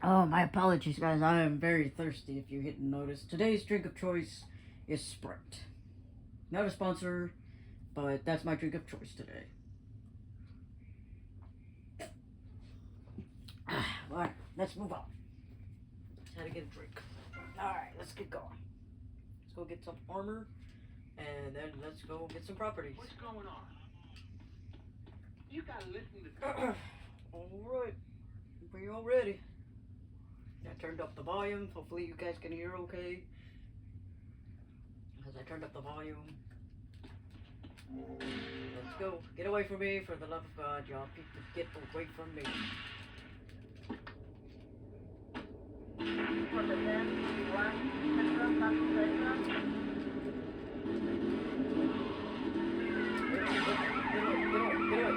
Oh, my apologies, guys. I am very thirsty, if you didn't notice. Today's drink of choice is Sprite. Not a sponsor, but that's my drink of choice today. Alright, let's move on. How to get a drink. Alright, let's get going. Let's go get some armor, and then let's go get some properties. What's going on? You gotta listen to Alright, we all ready. I turned up the volume. Hopefully you guys can hear okay. Because I turned up the volume. Let's go. Get away from me, for the love of God, y'all. People, get away from me. For the 10, 1, Central, Central. Get away.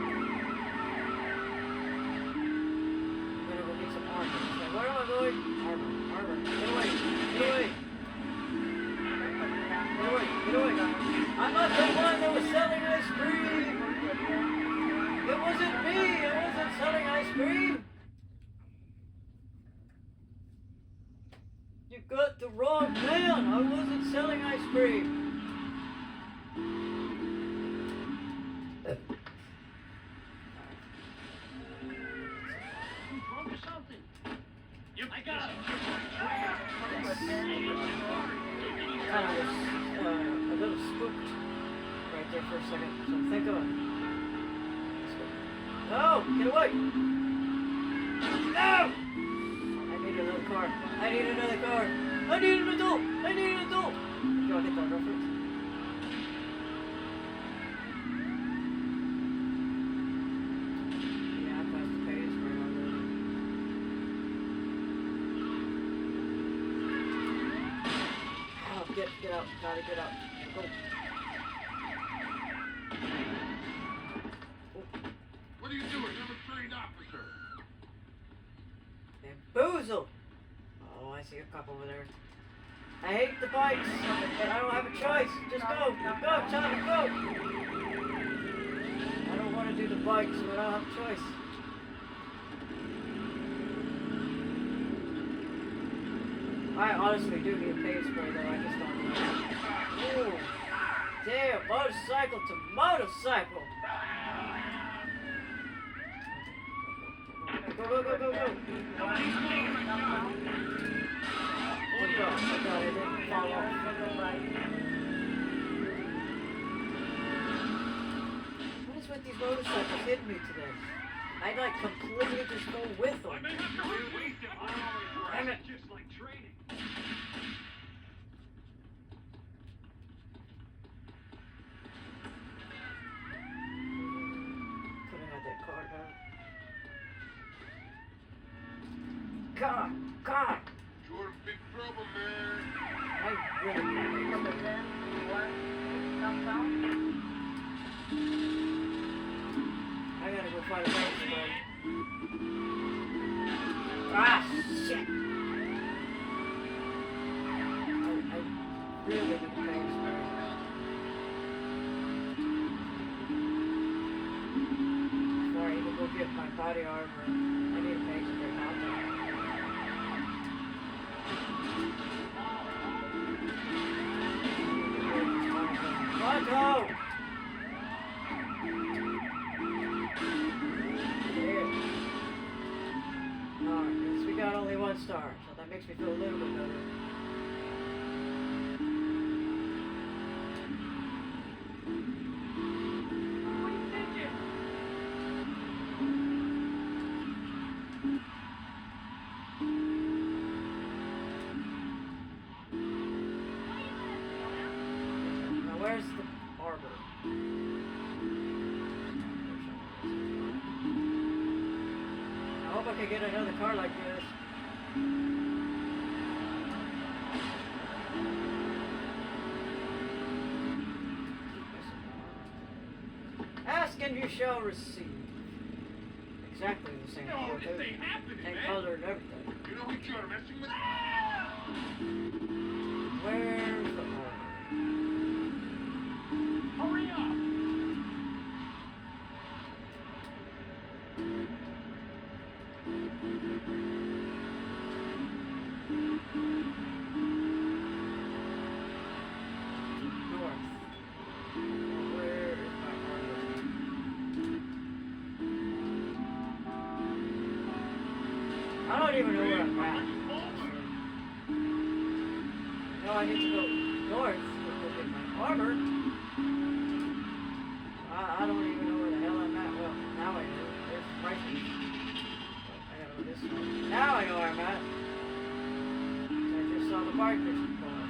I'm gonna go get some armor. So where am I going? Armor. Get away. I'm not the one that was selling ice cream. It wasn't me. I wasn't selling ice cream. You got the wrong man. I wasn't selling ice cream. drunk or something. I got it. Kind of was a little spooked right there for a second. So think of it. No! Get away! No! I need another car. I need an adult! Did y'all get that reference? Yeah, I passed the page right already. Oh, get out. Gotta get out. Go. What are you doing? I'm a trained officer. Bamboozle! Oh, I see a cop over there. I hate the bikes, but I don't have a choice. Just go, Tommy, go! I don't want to do the bikes, but I don't have a choice. I honestly do need a paint spray, though. I just don't know. Ooh, damn, motorcycle to motorcycle. Go. Good go. I got it. It didn't fall off. What is with these motorcycles hitting me today? I like completely just go with them. I may have to release him. Damn it. Just like training. Could have had that card out. God! You're in big trouble, man. I really For the 10, 1, Central. I gotta go find a paint spray. Ah, shit! I really need a paint spray. Before I even go get my body armor, I need a paint spray. Monto! Alright, guess we got only 1 star, so that makes me feel a little bit better. Now where's the arbor? I hope I can get another car like this. Ask and you shall receive. Exactly the same No, color, this too. ain't happening, Same man. color and everything. You know who you're messing with? Where's the arbor? Hurry up! I don't even know where I'm at. No, I need to go north to go get my armor. I don't even know where the hell I'm at. Well, now I do. There's prices. I gotta go this way. Now I know where I'm at. I just saw the bikers before.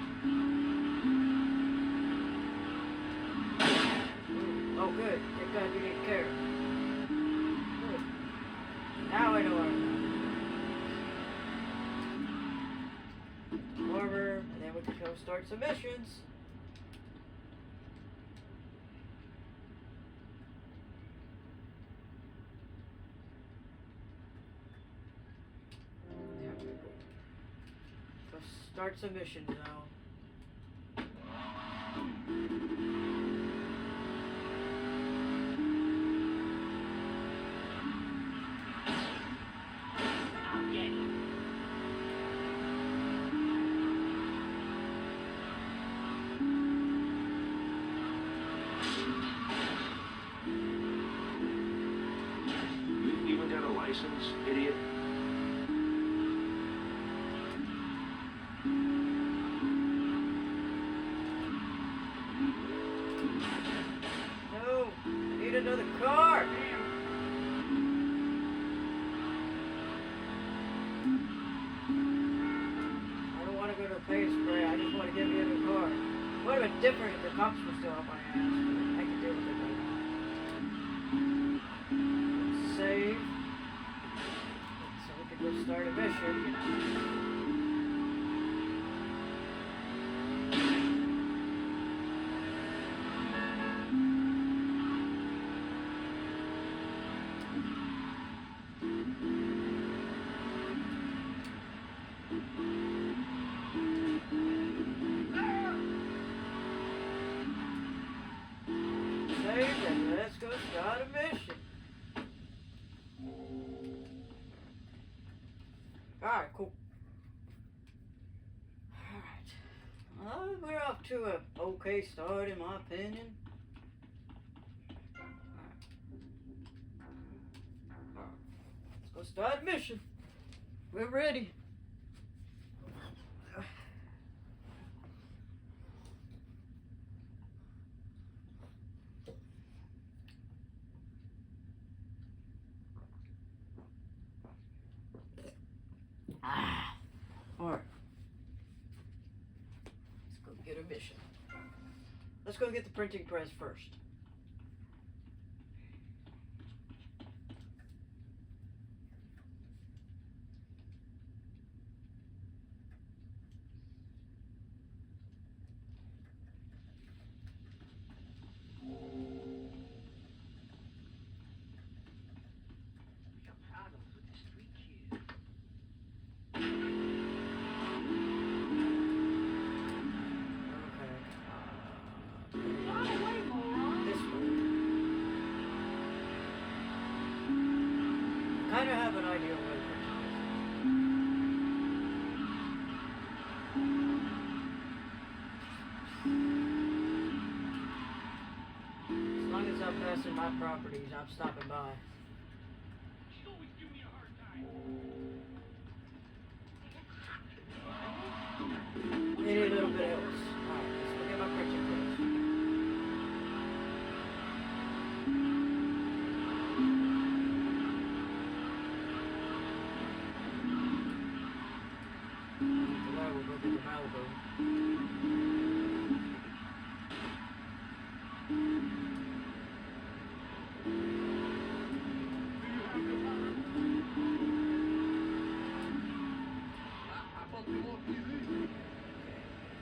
Oh, good. Thank God you didn't care. Good. Now I know where I'm at. Armor, and then we can go start some missions. Go start some missions now. You even got a license, idiot? No, I need another car. I don't want to go to the pay spray. I just want to get me a new car. Would have been different if the cops were still up my ass, but I can deal with it right now. Save. So we can go start a mission. Save and let's go start a mission. Alright, cool. Alright. We're off to a okay start in my opinion. Alright. Let's go start a mission. We're ready. Alright. Let's go get a mission. Let's go get the printing press first. Kind of have an idea what it is. As long as I'm passing my properties, I'm stopping by. Maybe a little bit else. Alright, let's go get my printing press. We'll go get the Malibu.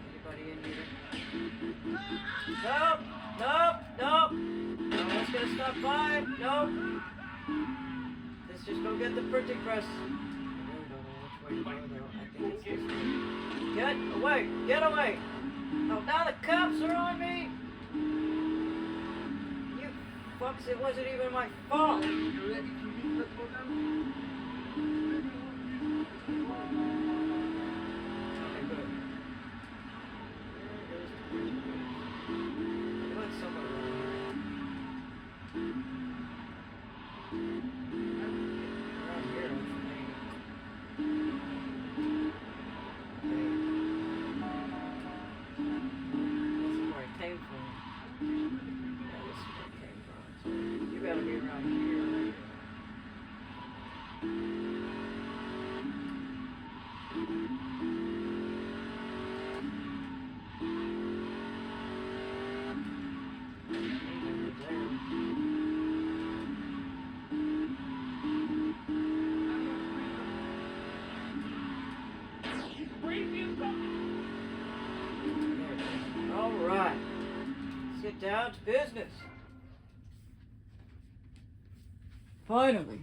Anybody in here? Nope! Nope! Nope! No one's gonna stop by! Nope! Let's just go get the printing press. I really don't know which way to go though. I think it's this way. Get away! Get away! Oh, now the cops are on me! You fucks, it wasn't even my fault! Okay, good. It went somewhere around here. Around here, I think. gotta be around here. Alright. Let's get down to business. Finally.